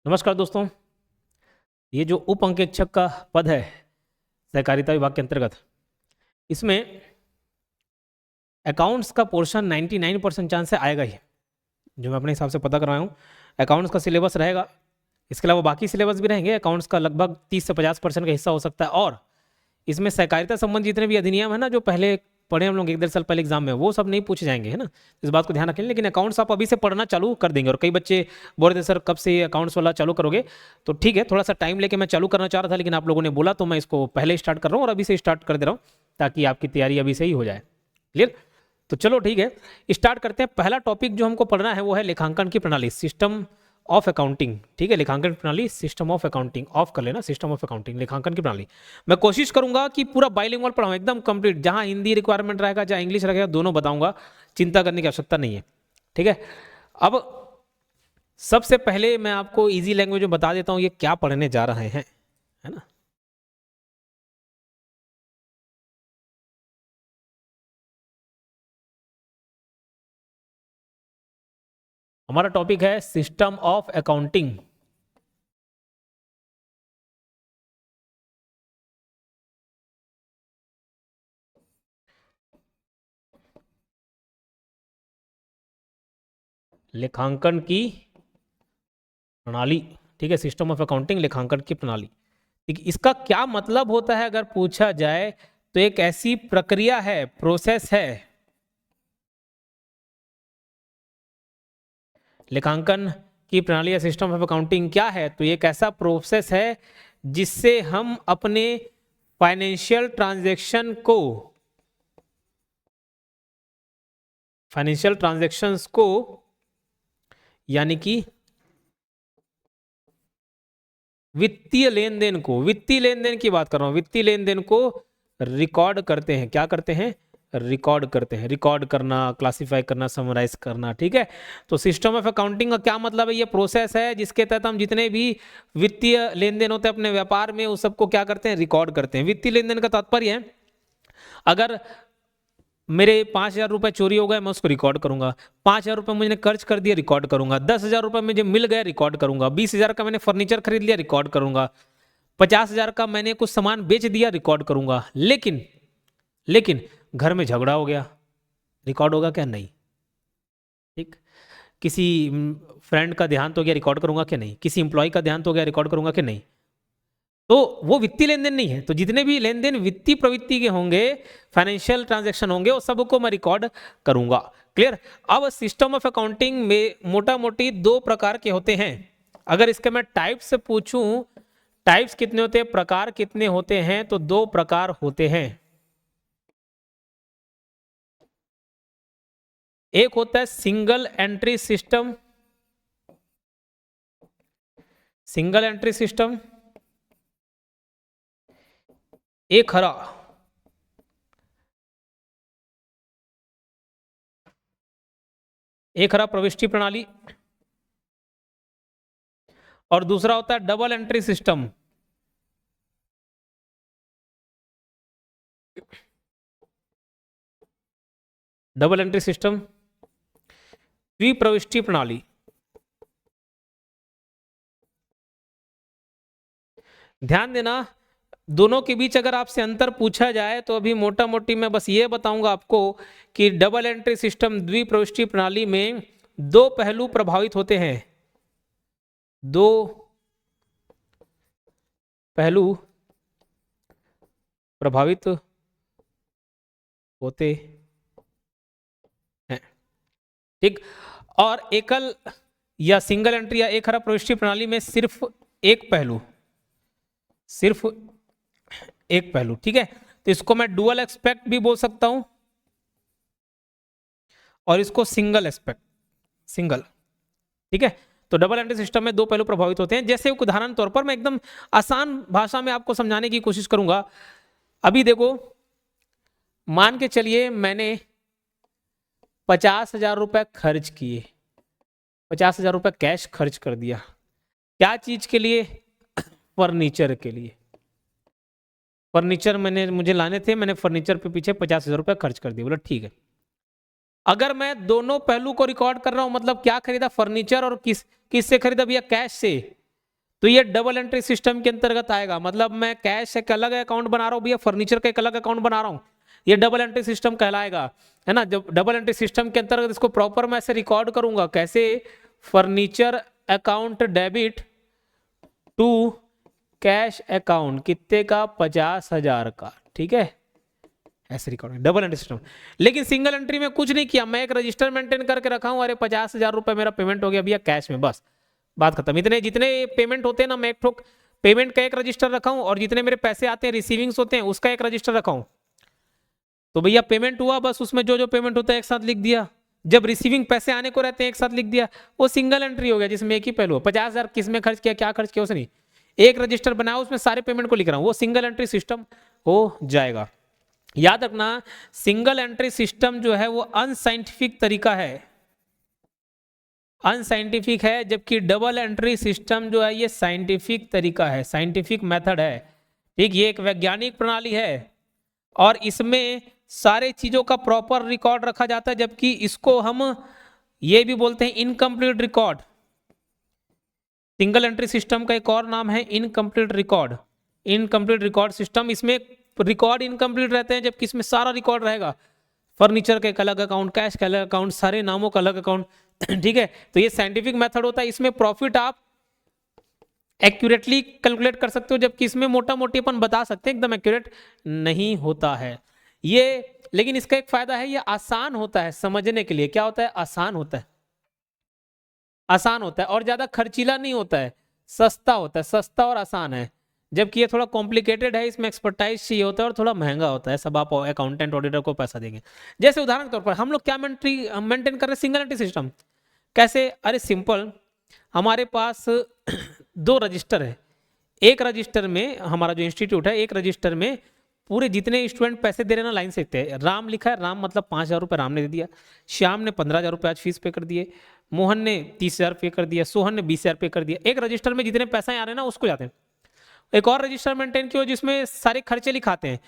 नमस्कार दोस्तों। ये जो उप अंकेक्षक का पद है सहकारिता विभाग के अंतर्गत, इसमें अकाउंट्स का पोर्शन 99% चांस से आएगा ही, जो मैं अपने हिसाब से पता करवाया हूँ। अकाउंट्स का सिलेबस रहेगा, इसके अलावा बाकी सिलेबस भी रहेंगे। अकाउंट्स का लगभग 30 से 50% का हिस्सा हो सकता है। और इसमें सहकारिता संबंधी जितने भी अधिनियम है ना, जो पहले पढ़े हम लोग 1-1.5 साल पहले एग्जाम में, वो सब नहीं पूछे जाएंगे, है ना। इस बात को ध्यान रखें। लेकिन अकाउंट्स आप अभी से पढ़ना चालू कर देंगे। और कई बच्चे बोल रहे थे सर कब से ये अकाउंट्स वाला चालू करोगे, तो ठीक है, थोड़ा सा टाइम लेके मैं चालू करना चाह रहा था, लेकिन आप लोगों ने बोला तो मैं इसको पहले स्टार्ट कर रहा हूँ और अभी से स्टार्ट कर दे रहा हूँ, ताकि आपकी तैयारी अभी से ही हो जाए। क्लियर? तो चलो ठीक है, स्टार्ट करते हैं। पहला टॉपिक जो हमको पढ़ना है वो है लेखांकन की प्रणाली, सिस्टम ऑफ अकाउंटिंग। ठीक है, लेखांकन की प्रणाली, सिस्टम ऑफ अकाउंटिंग, ऑफ कर लेना, सिस्टम ऑफ अकाउंटिंग, लेखांकन की प्रणाली। मैं कोशिश करूंगा कि पूरा बाइलिंगुअल पढ़ाऊं, एकदम कंप्लीट। जहां हिंदी रिक्वायरमेंट रहेगा, जहां इंग्लिश रहेगा, दोनों बताऊंगा, चिंता करने की आवश्यकता नहीं है। ठीक है, अब सबसे पहले मैं आपको इजी लैंग्वेज में बता देता हूं ये क्या पढ़ने जा रहे हैं, है ना। हमारा टॉपिक है सिस्टम ऑफ अकाउंटिंग। लेखांकन की प्रणाली, ठीक है, सिस्टम ऑफ अकाउंटिंग, लेखांकन की प्रणाली। ठीक, इसका क्या मतलब होता है अगर पूछा जाए तो एक ऐसी प्रक्रिया है, प्रोसेस है। लेखांकन की प्रणाली या सिस्टम ऑफ अकाउंटिंग क्या है? तो ये एक ऐसा प्रोसेस है जिससे हम अपने फाइनेंशियल ट्रांजैक्शन को, फाइनेंशियल ट्रांजैक्शंस को, यानी कि वित्तीय लेन देन को, वित्तीय लेन देन की बात कर रहा हूं, वित्तीय लेन देन को रिकॉर्ड करते हैं। क्या करते हैं? रिकॉर्ड करते हैं। रिकॉर्ड करना, क्लासिफाई करना, समराइज करना। ठीक है, तो सिस्टम ऑफ अकाउंटिंग का क्या मतलब है? ये प्रोसेस है जिसके तहत हम जितने भी वित्तीय लेन देन होते हैं अपने व्यापार में, उस सबको क्या करते हैं? रिकॉर्ड करते हैं। वित्तीय लेन देन का तात्पर्य है, अगर मेरे 5,000 रुपए चोरी हो गए, मैं उसको रिकॉर्ड करूंगा। 5,000 रुपए मुझे खर्च कर दिया, रिकॉर्ड करूंगा। 10,000 रुपए मुझे मिल गया, रिकॉर्ड करूंगा। 20,000 का मैंने फर्नीचर खरीद लिया, रिकॉर्ड करूंगा। 50,000 का मैंने कुछ सामान बेच दिया, रिकॉर्ड करूंगा। लेकिन लेकिन घर में झगड़ा हो गया, रिकॉर्ड होगा क्या? नहीं। ठीक, किसी फ्रेंड का देहांत हो गया, रिकॉर्ड करूंगा क्या? नहीं। किसी इंप्लॉय का देहांत हो गया, रिकॉर्ड करूंगा क्या? नहीं। तो वो वित्तीय लेन देन नहीं है। तो जितने भी लेन देन वित्तीय प्रवृत्ति के होंगे, फाइनेंशियल ट्रांजैक्शन होंगे, वो सबको मैं रिकॉर्ड करूंगा। क्लियर? अब सिस्टम ऑफ अकाउंटिंग में मोटा मोटी 2 प्रकार के होते हैं। अगर इसके मैं टाइप से पूछूं, टाइप्स कितने होते हैं, प्रकार कितने होते हैं, तो 2 प्रकार होते हैं। एक होता है single entry system, single entry system. एक हरा प्रविष्टि प्रणाली, और दूसरा होता है double entry system. Double entry system, द्विप्रविष्टि प्रणाली। ध्यान देना, दोनों के बीच अगर आपसे अंतर पूछा जाए तो अभी मोटा मोटी मैं बस ये बताऊंगा आपको कि डबल एंट्री सिस्टम, द्विप्रविष्टि प्रणाली में 2 पहलू प्रभावित होते हैं। 2 पहलू प्रभावित होते हैं। ठीक, और एकल या सिंगल एंट्री या एक हरा प्रविष्टि प्रणाली में सिर्फ एक पहलू, सिर्फ एक पहलू। ठीक है, तो इसको मैं डुअल एस्पेक्ट भी बोल सकता हूं, और इसको सिंगल एस्पेक्ट, सिंगल। ठीक है, तो डबल एंट्री सिस्टम में 2 पहलू प्रभावित होते हैं। जैसे एक उदाहरण तौर पर मैं एकदम आसान भाषा में आपको समझाने की कोशिश करूंगा। अभी देखो, मान के चलिए मैंने 50,000 रुपए खर्च किए, 50,000 रुपए कैश खर्च कर दिया। क्या चीज के लिए? फर्नीचर के लिए। फर्नीचर मुझे लाने थे, मैंने फर्नीचर पे पीछे 50,000 रुपए खर्च कर दिए। बोला ठीक है। अगर मैं दोनों पहलू को रिकॉर्ड कर रहा हूं, मतलब क्या खरीदा? फर्नीचर। और किससे खरीदा भैया? कैश से। तो ये डबल एंट्री सिस्टम के अंतर्गत आएगा। मतलब मैं कैश एक अलग अकाउंट बना रहा हूँ भैया, फर्नीचर का एक अलग अकाउंट बना रहा हूँ, ये डबल एंट्री सिस्टम कहलाएगा, है ना। जब डबल एंट्री सिस्टम के अंतर्गत इसको प्रॉपर मैं ऐसे रिकॉर्ड करूंगा, कैसे, furniture account debit to cash account, कितने का, 50,000 का, ठीक है, ऐसे रिकॉर्ड, डबल एंट्री सिस्टम। लेकिन सिंगल एंट्री में कुछ नहीं किया, मैं एक रजिस्टर मेंटेन करके रखा हूं, अरे 50,000 रुपए मेरा पेमेंट हो गया भैया कैश में, बस बात खत्म। इतने जितने पेमेंट होते हैं ना, मैं एक ठोक पेमेंट का एक रजिस्टर रखा हूं, और जितने मेरे पैसे आते हैं रिसीविंग्स होते हैं उसका एक रजिस्टर रखा हूं। तो भैया पेमेंट हुआ, बस उसमें जो जो पेमेंट होता है एक साथ लिख दिया, जब रिसीविंग पैसे आने को रहते हैं एक साथ लिख दिया, वो सिंगल एंट्री हो गया, जिसमें एक ही पहलू है, 50,000 किस में खर्च किया, क्या खर्च किया, उसे नहीं, एक रजिस्टर बनाया उसमें सारे पेमेंट को लिख रहा हूं, वो सिंगल एंट्री सिस्टम हो जाएगा। याद रखना, सिंगल एंट्री सिस्टम जो है वो अनसाइंटिफिक तरीका है, अनसाइंटिफिक है, जबकि डबल एंट्री सिस्टम जो है ये साइंटिफिक तरीका है, साइंटिफिक मेथड है, ठीक, ये एक वैज्ञानिक प्रणाली है, और इसमें सारे चीजों का प्रॉपर रिकॉर्ड रखा जाता है, जबकि इसको हम ये भी बोलते हैं incomplete record. Single entry system का एक और नाम है incomplete record, incomplete record system. इसमें रिकॉर्ड इनकम्प्लीट रहते हैं, जबकि इसमें सारा रिकॉर्ड रहेगा, फर्नीचर का एक अलग अकाउंट, कैश का अलग अकाउंट, सारे नामों का अलग अकाउंट, ठीक है। तो ये साइंटिफिक मेथड होता है, इसमें प्रॉफिट आप एक्यूरेटली कैलकुलेट कर सकते हो, जबकि इसमें मोटा मोटी अपन बता सकते हैं, एकदम एक्यूरेट नहीं होता है ये। लेकिन इसका एक फायदा है, ये आसान होता है समझने के लिए, क्या होता है, आसान होता है, आसान होता है, और ज्यादा खर्चीला नहीं होता है, सस्ता होता है, सस्ता और आसान है। जबकि ये थोड़ा कॉम्प्लिकेटेड है, इसमें एक्सपर्टाइज चाहिए होता है और थोड़ा महंगा होता है, सब आप अकाउंटेंट ऑडिटर को पैसा देंगे। जैसे उदाहरण के तौर पर हम लोग क्या मेंटेन कर रहे हैं, सिंगल एंट्री सिस्टम। कैसे, अरे सिंपल, हमारे पास दो रजिस्टर है, एक रजिस्टर में हमारा जो इंस्टीट्यूट है, एक रजिस्टर में पूरे जितने स्टूडेंट पैसे दे रहे हैं ना लाइन से देखते हैं, राम लिखा है, राम मतलब 5,000 रुपये राम ने दे दिया, श्याम ने 15,000 रुपये आज फीस पे कर दिए, मोहन ने 30,000 पे कर दिया, सोहन ने 20,000 पे कर दिया। एक रजिस्टर में जितने पैसे आ रहे हैं ना उसको जाते हैं। एक और रजिस्टर मेंटेन किया जिसमें सारे खर्चे लिखाते हैं,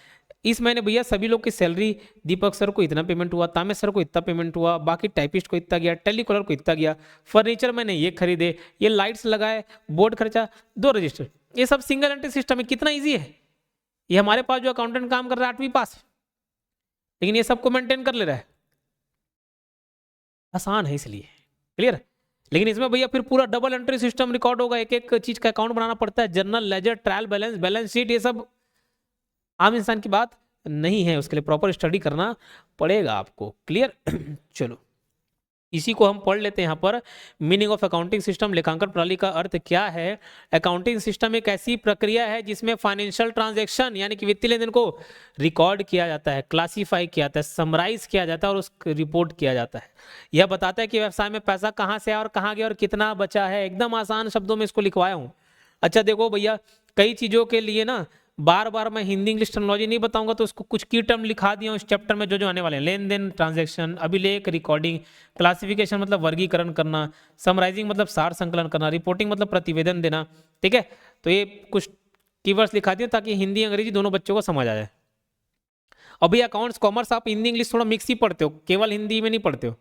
इस महीने भैया सभी लोग की सैलरी, दीपक सर को इतना पेमेंट हुआ, तामेश सर को इतना पेमेंट हुआ, बाकी टाइपिस्ट को इतना गया, टेलीकॉलर को इतना गया, फर्नीचर मैंने ये खरीदे, ये लाइट्स लगाए, बोर्ड खर्चा, दो रजिस्टर, ये सब सिंगल एंट्री सिस्टम है। कितना ईजी है ये, हमारे पास जो अकाउंटेंट काम कर रहा है 8वीं पास, लेकिन ये सबको मेंटेन कर ले रहा है, आसान है इसलिए, क्लियर। लेकिन इसमें भैया फिर पूरा डबल एंट्री सिस्टम रिकॉर्ड होगा, एक एक चीज का अकाउंट बनाना पड़ता है, journal, ledger, trial balance, balance sheet, ये सब आम इंसान की बात नहीं है, उसके लिए प्रॉपर स्टडी करना पड़ेगा आपको, क्लियर। चलो इसी को हम पढ़ लेते हैं यहाँ पर, मीनिंग ऑफ अकाउंटिंग सिस्टम, लेखांकन प्रणाली का अर्थ क्या है। अकाउंटिंग सिस्टम एक ऐसी प्रक्रिया है जिसमें फाइनेंशियल ट्रांजैक्शन यानी कि वित्तीय लेनदेन को रिकॉर्ड किया जाता है, क्लासीफाई किया जाता है, समराइज किया जाता है और उस रिपोर्ट किया जाता है। यह बताता है कि व्यवसाय में पैसा कहाँ से आया और कहाँ गया और कितना बचा है। एकदम आसान शब्दों में इसको लिखवाया हूँ। अच्छा देखो भैया, कई चीज़ों के लिए ना बार बार मैं हिंदी इंग्लिश टर्मिनोलॉजी नहीं बताऊंगा, तो उसको कुछ की टर्म लिखा दिया इस चैप्टर में जो जो आने वाले हैं। लेन देन, ट्रांजैक्शन, अभिलेख, रिकॉर्डिंग, क्लासिफिकेशन मतलब वर्गीकरण करना, समराइजिंग मतलब सार संकलन करना, रिपोर्टिंग मतलब प्रतिवेदन देना, ठीक है। तो ये कुछ कीवर्ड्स लिखा दिए ताकि हिंदी अंग्रेजी दोनों बच्चों को समझ आ जाए। और भैया अकाउंट्स कॉमर्स आप हिंदी इंग्लिश थोड़ा मिक्स ही पढ़ते हो, केवल हिंदी में नहीं पढ़ते हो,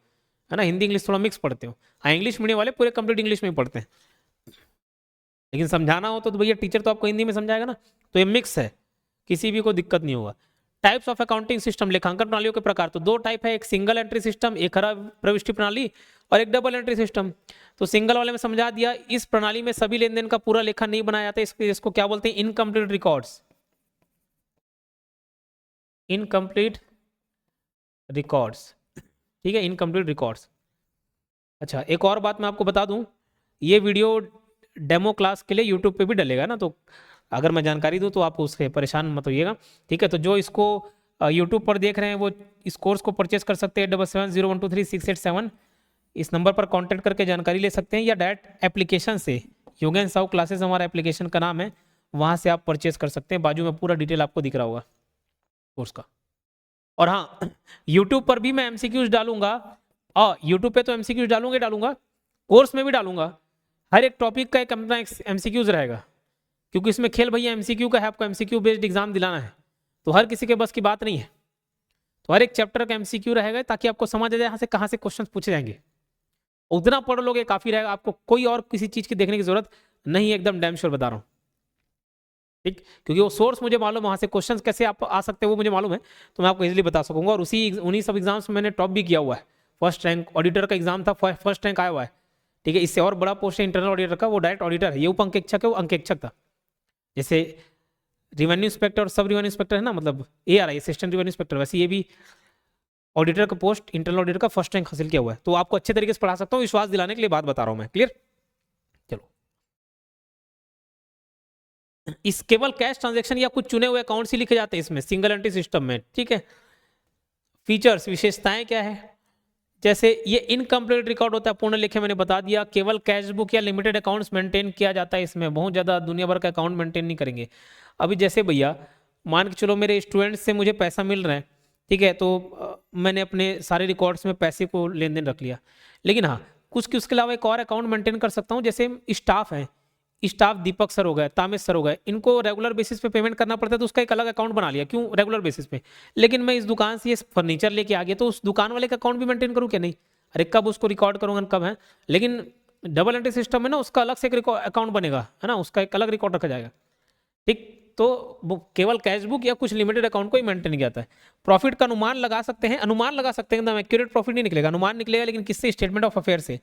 है ना, हिंदी इंग्लिश थोड़ा मिक्स पढ़ते हो। हाँ, इंग्लिश मीडियम वाले पूरे कंप्लीट इंग्लिश में ही पढ़ते हैं, लेकिन समझाना हो तो भैया टीचर तो आपको हिंदी में समझाएगा ना। तो ये मिक्स है, किसी भी को दिक्कत नहीं होगा। टाइप्स ऑफ अकाउंटिंग सिस्टम, लेखांकन प्रणालियों के प्रकार, तो दो टाइप है, एक सिंगल एंट्री सिस्टम, एक हरा प्रविष्टि प्रणाली, और एक डबल एंट्री सिस्टम। तो सिंगल वाले में समझा दिया, इस प्रणाली में सभी लेन देन का पूरा लेखा नहीं बनाया जाता, इसको क्या बोलते हैं, इनकम्प्लीट रिकॉर्ड्स, इनकम्प्लीट रिकॉर्ड्स, ठीक है, इनकम्प्लीट रिकॉर्ड्स। अच्छा एक और बात मैं आपको बता दूं, ये वीडियो डेमो क्लास के लिए यूट्यूब पे भी डलेगा ना, तो अगर मैं जानकारी दूं तो आप उससे परेशान मत होइएगा, ठीक है। तो जो इसको यूट्यूब पर देख रहे हैं वो इस कोर्स को परचेस कर सकते हैं, 7701236887, इस नंबर पर कांटेक्ट करके जानकारी ले सकते हैं, या डायरेक्ट एप्लीकेशन से, योगेन साहू क्लासेस हमारा एप्लीकेशन का नाम है, वहाँ से आप परचेस कर सकते हैं। बाजू में पूरा डिटेल आपको दिख रहा होगा कोर्स का। और हाँ, यूट्यूब पर भी मैं एमसीक्यूज डालूंगा, और यूट्यूब पे तो एमसीक्यूज डालूंगा, कोर्स में भी डालूंगा। हर एक टॉपिक का एक अपना एमसीक्यूज रहेगा, क्योंकि इसमें खेल भैया एमसीक्यू का है, आपको एमसीक्यू बेस्ड एग्जाम दिलाना है, तो हर किसी के बस की बात नहीं है। तो हर एक चैप्टर का एमसीक्यू रहेगा ताकि आपको समझ आ जाए यहाँ से कहाँ से क्वेश्चन पूछे जाएंगे। उतना पढ़ लोगे काफी रहेगा, आपको कोई और किसी चीज की देखने की जरूरत नहीं, एकदम डैम श्योर बता रहा हूँ, ठीक, क्योंकि वो सोर्स मुझे मालूम है, वहाँ से क्वेश्चंस कैसे आप आ सकते हैं वो मुझे मालूम है, तो मैं आपको इजीली बता सकूंगा। और उन्हीं सब एग्जाम्स में मैंने टॉप भी किया हुआ है, फर्स्ट रैंक ऑडिटर का एग्जाम था, फर्स्ट रैंक आया हुआ है, ठीक है। इससे और बड़ा पोस्ट है इंटरनल ऑडिटर का, वो डायरेक्ट ऑडिटर है, ये उप अंकेक्षक है, वो अंकेक्षक था। जैसे रिवेन्यू इंस्पेक्टर और सब रिवेन्यू इंस्पेक्टर है ना, मतलब ARI असिस्टेंट रिवेन्यू इंस्पेक्टर, वैसे ये भी ऑडिटर का पोस्ट, इंटरनल ऑडिटर का फर्स्ट रैंक हासिल किया हुआ है। तो आपको अच्छे तरीके से पढ़ा सकता हूँ, विश्वास दिलाने के लिए बात बता रहा हूँ मैं, क्लियर। चलो, इस केवल कैश ट्रांजैक्शन या कुछ चुने हुए अकाउंट्स ही लिखे जाते हैं इसमें, सिंगल एंट्री सिस्टम में, ठीक है। फीचर्स, विशेषताएं क्या है, जैसे ये इनकम्प्लीट रिकॉर्ड होता है, पूर्ण लिखे मैंने बता दिया, केवल कैश बुक या लिमिटेड अकाउंट्स मेंटेन किया जाता है इसमें, बहुत ज़्यादा दुनिया भर का अकाउंट मेंटेन नहीं करेंगे। अभी जैसे भैया मान के चलो मेरे स्टूडेंट्स से मुझे पैसा मिल रहा है, ठीक है, तो मैंने अपने सारे रिकॉर्ड्स में पैसे को लेन देन रख लिया, लेकिन हाँ कुछ उसके अलावा एक और अकाउंट मेंटेन कर सकता हूँ। जैसे स्टाफ है, स्टाफ दीपक सर हो गए, तामेश सर हो गए, इनको रेगुलर बेसिस पे पेमेंट करना पड़ता है, तो उसका एक अलग अकाउंट बना लिया, क्यों, रेगुलर बेसिस पे। लेकिन मैं इस दुकान से ये फर्नीचर लेके आ गया, तो उस दुकान वाले का अकाउंट भी मेंटेन करूँ क्या, नहीं, अरे कब उसको रिकॉर्ड करूंगा कब है। लेकिन डबल एंट्री सिस्टम में ना उसका अलग से एक अकाउंट बनेगा, है ना, उसका एक अलग रिकॉर्ड रखा जाएगा, ठीक। तो वो केवल कैश बुक या कुछ लिमिटेड अकाउंट को ही मेंटेन किया जाता है। प्रॉफिट का अनुमान लगा सकते हैं, अनुमान लगा सकते हैं, एकदम एक्यूरेट प्रॉफिट नहीं निकलेगा, अनुमान निकलेगा, लेकिन किससे, स्टेटमेंट ऑफ अफेयर से।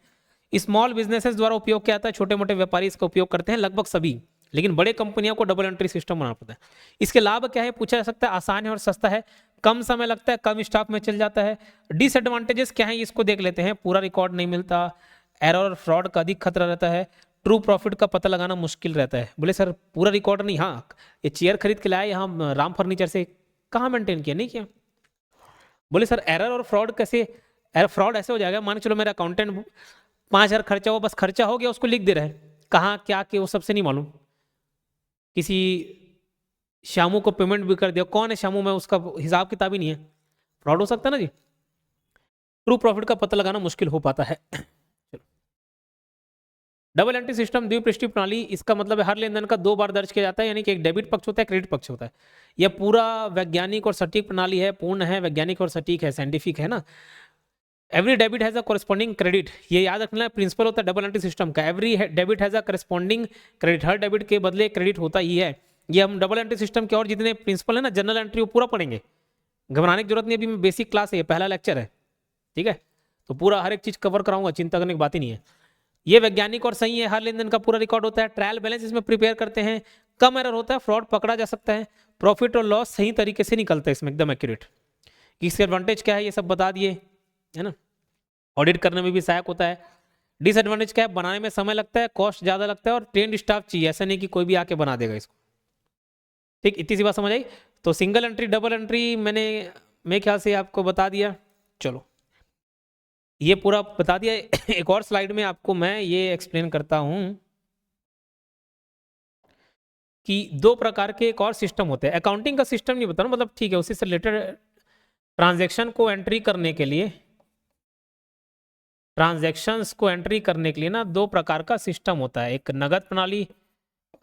स्मॉल बिजनेसेस द्वारा उपयोग किया जाता है, छोटे मोटे व्यापारी इसका उपयोग करते हैं, लगभग सभी, लेकिन बड़े कंपनियों को डबल एंट्री सिस्टम बनाना पड़ता है। इसके लाभ क्या है, पूछा जा सकता है, आसान है और सस्ता है, कम समय लगता है, कम स्टाफ में चल जाता है। डिसएडवांटेजेस क्या है, इसको देख लेते हैं। पूरा रिकॉर्ड नहीं मिलता, एरर और फ्रॉड का अधिक खतरा रहता है, ट्रू प्रॉफिट का पता लगाना मुश्किल रहता है। बोले सर पूरा रिकॉर्ड नहीं, हाँ ये चेयर खरीद के लाए यहाँ राम फर्नीचर से, कहाँ मेंटेन किया, नहीं किया। बोले सर एरर और फ्रॉड कैसे, एरर फ्रॉड ऐसे हो जाएगा, मान के चलो मेरा अकाउंटेंट 5,000 खर्चा हो, बस खर्चा हो गया उसको लिख दे रहा है, कहाँ क्या कि वो सबसे नहीं मालूम, किसी शामू को पेमेंट भी कर दिया, कौन है शामू, में उसका हिसाब किताब ही नहीं है, फ्रॉड हो सकता है ना जी। ट्रू प्रॉफिट का पता लगाना मुश्किल हो पाता है। डबल एंट्री सिस्टम द्विपृष्ठीय प्रणाली, इसका मतलब है हर लेनदेन का 2 बार दर्ज किया जाता है, यानी कि एक डेबिट पक्ष होता है, क्रेडिट पक्ष होता है। यह पूरा वैज्ञानिक और सटीक प्रणाली है, पूर्ण है, वैज्ञानिक और सटीक है, साइंटिफिक है ना। Every debit has a corresponding credit, ये याद रखना प्रिंसिपल होता है डबल एंट्री सिस्टम का। Every debit has a corresponding credit, her debit के बदले क्रेडिट होता ही है। ये हम डबल एंट्री सिस्टम के और जितने प्रिंसिपल है ना, जनरल एंट्री, वो पूरा पढ़ेंगे, घबराने की जरूरत नहीं, अभी बेसिक क्लास है, पहला लेक्चर है, ठीक है, तो पूरा हर एक चीज कवर कराऊंगा, चिंता करने की बात ही नहीं है। ये वैज्ञानिक और सही है, हर लेनदेन का पूरा रिकॉर्ड होता है, ट्रायल बैलेंस इसमें प्रिपेयर करते हैं, कम एरर होता है, फ्रॉड पकड़ा जा सकता है, प्रॉफिट और लॉस सही तरीके से निकलता है इसमें, एकदम एक्यूरेट। इसके एडवांटेज क्या है ये सब बता दिए, है ना, ऑडिट करने में भी सहायक होता है। डिसएडवांटेज क्या है, बनाने में समय लगता है, कॉस्ट ज्यादा लगता है, और ट्रेंड स्टाफ चाहिए, ऐसा नहीं कि कोई भी आके बना देगा इसको, ठीक, इतनी सी बात समझ आई। तो सिंगल एंट्री डबल एंट्री मैंने मेरे ख्याल से आपको बता दिया। चलो ये पूरा बता दिया। एक और स्लाइड में आपको मैं ये एक्सप्लेन करता हूं कि 2 प्रकार के एक और सिस्टम होते हैं, अकाउंटिंग का सिस्टम नहीं बता रहा, मतलब ठीक है उसी से रिलेटेड। ट्रांजैक्शन को एंट्री करने के लिए, ट्रांजैक्शंस को एंट्री करने के लिए ना 2 प्रकार का सिस्टम होता है, एक नगद प्रणाली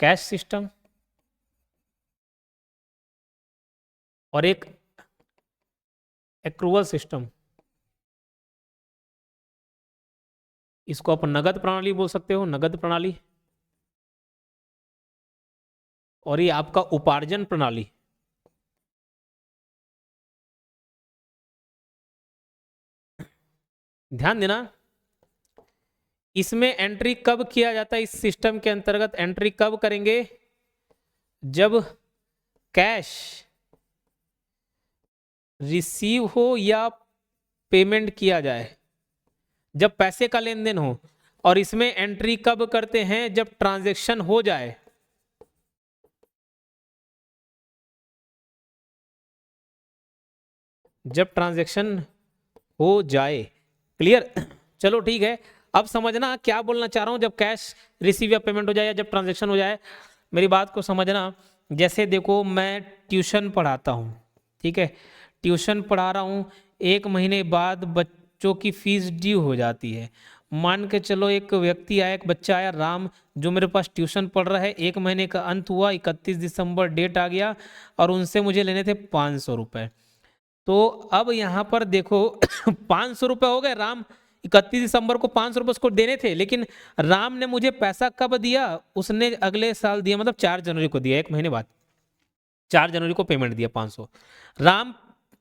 कैश सिस्टम, और एक एक्रूवल सिस्टम। इसको आप नगद प्रणाली बोल सकते हो, नगद प्रणाली, और ये आपका उपार्जन प्रणाली। ध्यान देना, इसमें एंट्री कब किया जाता है, इस सिस्टम के अंतर्गत एंट्री कब करेंगे, जब कैश रिसीव हो या पेमेंट किया जाए, जब पैसे का लेन देन हो। और इसमें एंट्री कब करते हैं, जब ट्रांजैक्शन हो जाए, जब ट्रांजैक्शन हो जाए, क्लियर। चलो ठीक है, अब समझना क्या बोलना चाह रहा हूं, जब कैश रिसीव या पेमेंट हो जाए या जब ट्रांजैक्शन हो जाए, मेरी बात को समझना। जैसे देखो मैं ट्यूशन पढ़ाता हूं, ठीक है, ट्यूशन पढ़ा रहा हूं, 1 महीने बाद बच्चों की फीस ड्यू हो जाती है। मान के चलो एक व्यक्ति आया, एक बच्चा आया राम, जो मेरे पास ट्यूशन पढ़ रहा है, 1 महीने का अंत हुआ, 31 दिसंबर डेट आ गया, और उनसे मुझे लेने थे 500 रुपये। तो अब यहाँ पर देखो 500 रुपये हो गए, राम 31 दिसंबर को 500 रुपये उसको देने थे, लेकिन राम ने मुझे पैसा कब दिया, उसने अगले साल दिया, मतलब 4 जनवरी को दिया, 1 महीने बाद 4 जनवरी को पेमेंट दिया 500। राम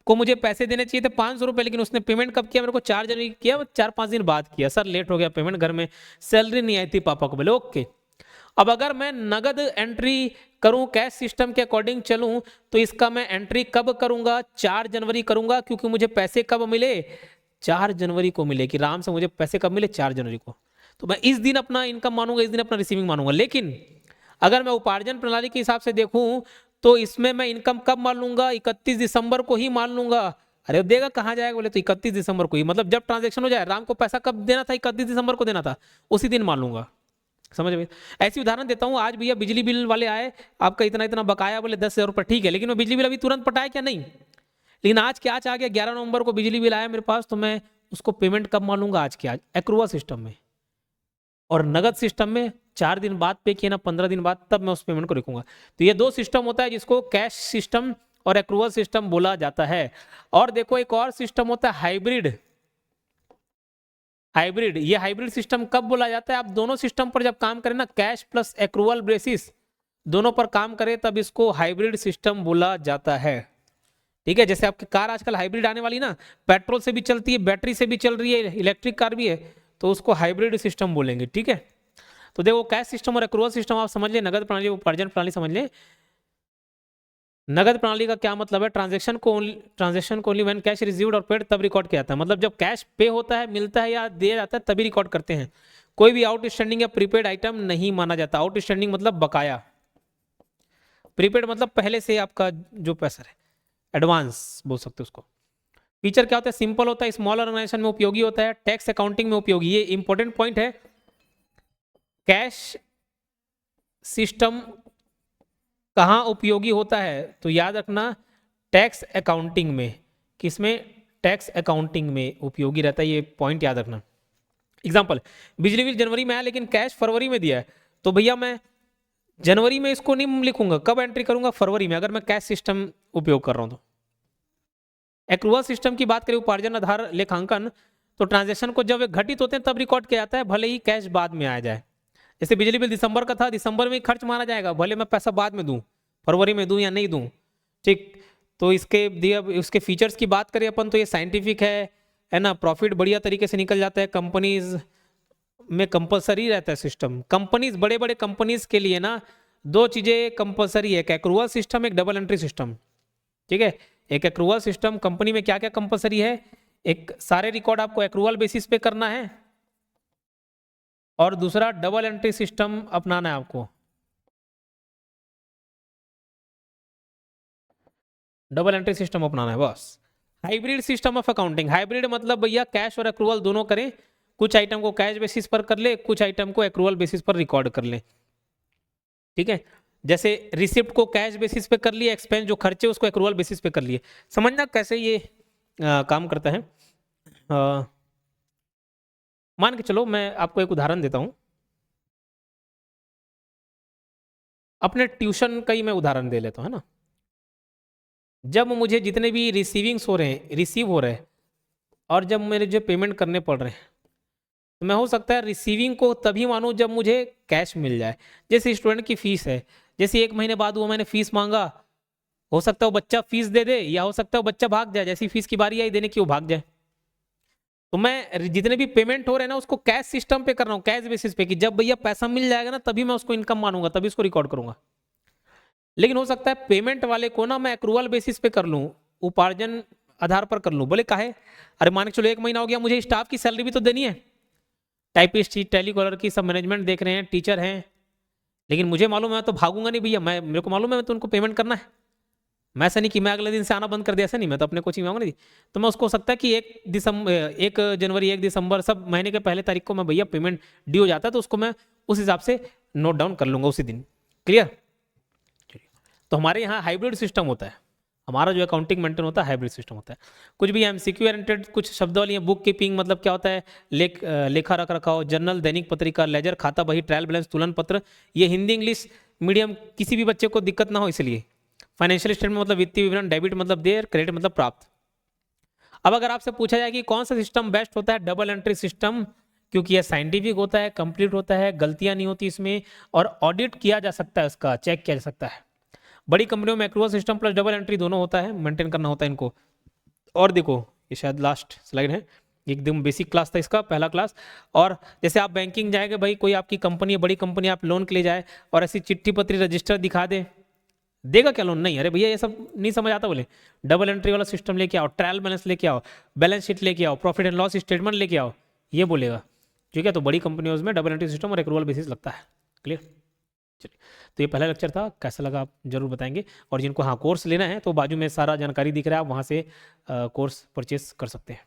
को मुझे पैसे देने चाहिए थे 500 रुपये, लेकिन उसने पेमेंट कब किया मेरे को, 4 जनवरी किया, 4-5 दिन बाद किया। सर लेट हो गया पेमेंट, घर में सैलरी नहीं आई थी पापा को। बोले ओके। अब अगर मैं नगद एंट्री करूं, कैश सिस्टम के अकॉर्डिंग चलूं, तो इसका मैं एंट्री कब करूंगा, 4 जनवरी करूंगा, क्योंकि मुझे पैसे कब मिले, 4 जनवरी को मिले, कि राम से मुझे पैसे कब मिले, 4 जनवरी को। तो मैं इस दिन अपना इनकम मानूंगा, इस दिन अपना रिसीविंग मानूंगा। लेकिन अगर मैं उपार्जन प्रणाली के हिसाब से देखूं, तो इसमें मैं इनकम कब मान लूंगा, 31 दिसंबर को ही मान लूंगा। अरे देगा कहाँ जाएगा, बोले तो 31 दिसंबर को ही, मतलब जब ट्रांजेक्शन हो जाए, राम को पैसा कब देना था, 31 दिसंबर को देना था, उसी दिन मान लूंगा। समझ में? ऐसी उदाहरण देता हूँ, आज भैया बिजली बिल वाले आए, आपका इतना इतना बकाया, बोले 10,000 रुपये, ठीक है, लेकिन वो बिजली बिल अभी तुरंत पटाया क्या, नहीं। लेकिन आज क्या आ गया, 11 नवंबर को बिजली बिल आया मेरे पास, तो मैं उसको पेमेंट कब मान लूंगा, आज के आज, एक्रूअल सिस्टम में। और नगद सिस्टम में 4 दिन बाद पे किया ना, 15 दिन बाद, तब मैं उस पेमेंट को रखूंगा। तो ये 2 सिस्टम होता है, जिसको कैश सिस्टम और एक्रूअल सिस्टम बोला जाता है। और देखो एक और सिस्टम होता है हाइब्रिड। हाइब्रिड, ये हाइब्रिड सिस्टम कब बोला जाता है, आप दोनों सिस्टम पर जब काम करें ना, कैश प्लस एक्रूअल बेसिस दोनों पर काम करें, तब इसको हाइब्रिड सिस्टम बोला जाता है। ठीक है, जैसे आपकी कार आजकल हाइब्रिड आने वाली ना, पेट्रोल से भी चलती है, बैटरी से भी चल रही है, इलेक्ट्रिक कार भी है, तो उसको हाइब्रिड सिस्टम बोलेंगे। ठीक है, तो देखो कैश सिस्टम और एक्रूअल सिस्टम आप समझ लें, नगद प्रणाली, उपार्जन प्रणाली समझ लें। नगद प्रणाली का क्या मतलब है, ट्रांजैक्शन को ओनली व्हेन कैश रिसीव्ड और पेड, तब रिकॉर्ड किया जाता है। मतलब जब कैश पे होता है, मिलता है या दिया जाता है, तभी रिकॉर्ड करते हैं। कोई भी आउटस्टैंडिंग या प्रीपेड आइटम नहीं माना जाता। आउटस्टैंडिंग मतलब बकाया, प्रीपेड मतलब पहले से आपका जो पैसा है, एडवांस बोल सकते हो उसको। फीचर क्या होता है, सिंपल होता है, स्मॉल ऑर्गेनाइजेशन में उपयोगी होता है, टैक्स अकाउंटिंग में उपयोगी। ये इंपॉर्टेंट पॉइंट है। कैश सिस्टम कहाँ उपयोगी होता है, तो याद रखना टैक्स अकाउंटिंग में। किसमें, टैक्स अकाउंटिंग में उपयोगी रहता है, ये पॉइंट याद रखना। एग्जांपल, बिजली बिल जनवरी में आया, लेकिन कैश फरवरी में दिया है, तो भैया मैं जनवरी में इसको नहीं लिखूंगा, कब एंट्री करूंगा, फरवरी में, अगर मैं कैश सिस्टम उपयोग कर रहा हूं तो। एक्रूअल सिस्टम की बात करें, उपार्जन आधार लेखांकन, तो ट्रांजेक्शन को जब घटित होते हैं तब रिकॉर्ड किया जाता है, भले ही कैश बाद में आ जाए। जैसे बिजली बिल दिसंबर का था, दिसंबर में ही खर्च माना जाएगा, भले मैं पैसा बाद में दूं, फरवरी में दूं या नहीं दूं। ठीक, तो इसके दिए उसके फीचर्स की बात करें अपन, तो ये साइंटिफिक है ना, प्रॉफिट बढ़िया तरीके से निकल जाता है, कंपनीज में कंपलसरी रहता है सिस्टम। कंपनीज, बड़े बड़े कंपनीज के लिए ना 2 चीजें कंपलसरी है, एक एक्रूअल सिस्टम, एक डबल एंट्री सिस्टम। ठीक है, एक एक्रूअल सिस्टम, कंपनी में क्या क्या कंपलसरी है, एक सारे रिकॉर्ड आपको एक्रूअल बेसिस पे करना है, और दूसरा डबल एंट्री सिस्टम अपनाना है आपको। डबल एंट्री सिस्टम अपनाना है बस। Hybrid system of accounting, hybrid मतलब भैया कैश और एक्रूअल दोनों करें, कुछ आइटम को कैश बेसिस पर कर ले, कुछ आइटम को एक्रूअल बेसिस पर रिकॉर्ड कर ले। ठीक है, जैसे रिसिप्ट को कैश बेसिस पे कर लिया, एक्सपेंस जो खर्चे उसको एक्रूअल बेसिस पे कर लिए। समझना कैसे ये काम करता है। मान के चलो, मैं आपको एक उदाहरण देता हूं, अपने ट्यूशन का ही मैं उदाहरण दे लेता हूं, है ना। जब मुझे जितने भी रिसीविंग्स हो रहे हैं, रिसीव हो रहे हैं, और जब मेरे जो पेमेंट करने पड़ रहे हैं, तो मैं हो सकता है रिसीविंग को तभी मानूं जब मुझे कैश मिल जाए। जैसे स्टूडेंट की फीस है, जैसे 1 महीने बाद वो मैंने फीस मांगा, हो सकता है वो बच्चा फीस दे दे, या हो सकता है वो बच्चा भाग जाए, जैसी फीस की बारी आई देने की वो भाग जाए। तो मैं जितने भी पेमेंट हो रहे हैं ना, उसको कैश सिस्टम पे कर रहा हूँ, कैश बेसिस पे, कि जब भैया पैसा मिल जाएगा ना, तभी मैं उसको इनकम मानूंगा, तभी उसको रिकॉर्ड करूंगा। लेकिन हो सकता है पेमेंट वाले को ना मैं एक्रूअल बेसिस पे कर लूँ, उपार्जन आधार पर कर लूँ। बोले काहे, अरे मान के चलो 1 महीना हो गया, मुझे स्टाफ की सैलरी भी तो देनी है, टाइपिस्ट, टेलीकॉलर की, सब मैनेजमेंट देख रहे हैं, टीचर हैं, लेकिन मुझे मालूम है मैं तो भागूंगा नहीं भैया, मेरे को मालूम है मैं तो उनको पेमेंट करना है। मैं ऐसा नहीं कि मैं अगले दिन से आना बंद कर दिया, ऐसा नहीं, मैं तो अपने कोचिंग में आऊंगा नहीं। तो मैं उसको हो सकता है कि 1 जनवरी 1 दिसंबर सब महीने के पहले तारीख को मैं भैया पेमेंट ड्यू हो जाता है, तो उसको मैं उस हिसाब से नोट डाउन कर लूंगा उसी दिन। क्लियर। तो हमारे यहाँ हाइब्रिड सिस्टम होता है, हमारा जो अकाउंटिंग मेंटेन होता है हाइब्रिड सिस्टम होता है। कुछ भी एमसीक्यू ओरिएंटेड कुछ शब्दावली है। बुक कीपिंग मतलब क्या होता है, लेखा रख रखाव, जर्नल, दैनिक पत्रिका, लेजर, खाता बही, ट्रायल बैलेंस, तुलन पत्र। ये हिंदी इंग्लिश मीडियम किसी भी बच्चे को दिक्कत ना हो इसलिए। फाइनेंशियल स्टेटमेंट मतलब वित्तीय विवरण, डेबिट मतलब देय, क्रेडिट मतलब प्राप्त। अब अगर आपसे पूछा जाए कि कौन सा सिस्टम बेस्ट होता है, डबल एंट्री सिस्टम, क्योंकि यह साइंटिफिक होता है, कंप्लीट होता है, गलतियां नहीं होती इसमें, और ऑडिट किया जा सकता है, उसका चेक किया जा सकता है। बड़ी कंपनियों में accrual system plus double entry दोनों होता है, मेंटेन करना होता है इनको। और देखो ये शायद लास्ट स्लाइड है, एकदम बेसिक क्लास था इसका, पहला क्लास। और जैसे आप बैंकिंग जाएंगे भाई, कोई आपकी कंपनी है, बड़ी कंपनी, आप लोन के लिए जाए और ऐसी चिट्ठी पत्री रजिस्टर दिखा दे, देगा क्या लोन? नहीं। अरे भैया ये सब नहीं समझ आता, बोले डबल एंट्री वाला सिस्टम लेके आओ, ट्रायल बैलेंस लेके आओ, बैलेंस शीट लेके आओ, प्रॉफिट एंड लॉस स्टेटमेंट लेके आओ, ये बोलेगा। ठीक है, तो बड़ी कंपनियों में डबल एंट्री सिस्टम और एक्रूअल बेसिस लगता है। क्लियर? चलिए, तो ये पहला लेक्चर था, कैसा लगा आप जरूर बताएंगे। और जिनको हाँ कोर्स लेना है तो बाजू में सारा जानकारी दिख रहा है, आप वहाँ से कोर्स परचेस कर सकते हैं।